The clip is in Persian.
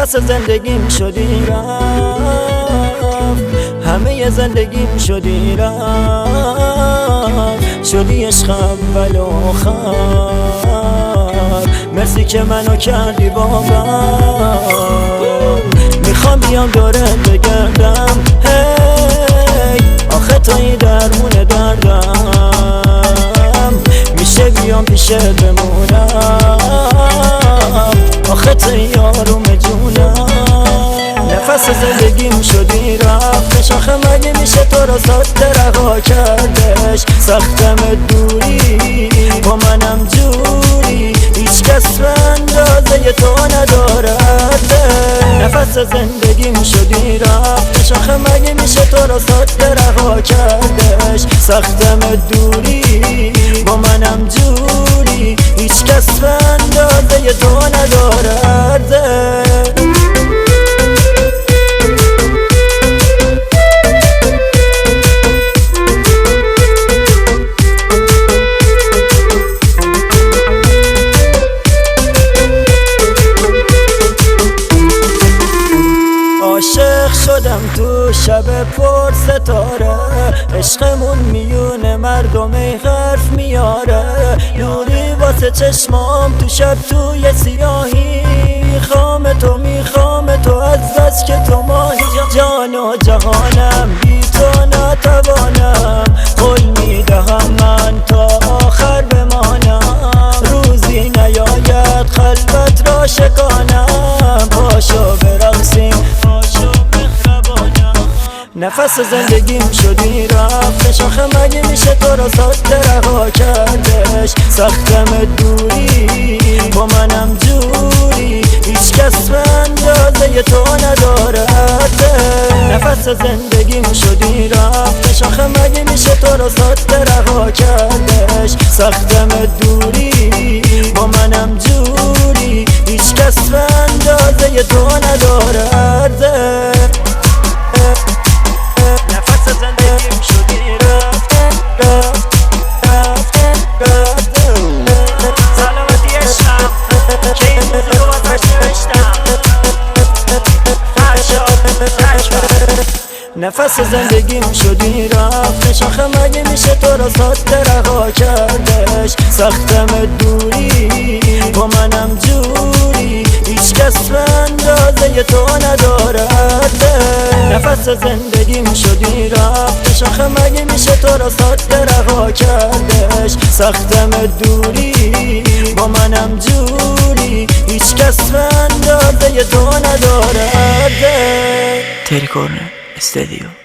نفس زندگیم شدی رفت، همه زندگیم شدی رفت، شدی عشق اول و آخر. مرسی که منو کردی باور. میخوام بیام دورت بگردم، هی آخه تویی درمون دردم. میشه بیام پیشت بمونم، آخه تویی آروم جونم. نفس زندگیم شدی رفتش، آخه مگه میشه تو رو ساده رها کردش. سختم دوری با منم جوری، هیچ کس به اندازه تو ندارد. نفس زندگیم شدی رفتش، آخه مگه میشه تو رو ساده رها کردش. سختم دوری با منم جوری، هیچ کس به اندازه تو ندارد. عاشق شدم تو شب پر ستاره، عشقمون میونه مردم حرف میاره. نوری واسه چشمام تو شب توی سیاهی، میخوام تو از بس که تو ماهی. جان و جهانم بی تو نتوانم، قول میدهم من تا آخر بمانم. روزی نیاید خلوت را شکانم، پاشو برقصیم نفس زندگیم شدی رفتش، آخه مگه میشه تو رو ساده رها کردش. سختم دوری با منم جوری، هیچ کس به اندازه تو ندارد. نفس زندگیم شدی رفتش، آخه مگه میشه تو رو ساده رها کردش. سختم دوری با منم جوری، هیچ کس به اندازه تو ندارد. نفس زندگیم شدی رفتش، آخه مگه میشه تو رو ساده رها کردش. سختم دوری با منم جوری، هیچ کس به اندازه تو ندارد. نفس زندگیم شدی رفتش، آخه مگه میشه تو رو ساده رها کردش. سختم دوری با منم جوری، هیچ کس به اندازه تو ندارد. تری کورنر استودیو.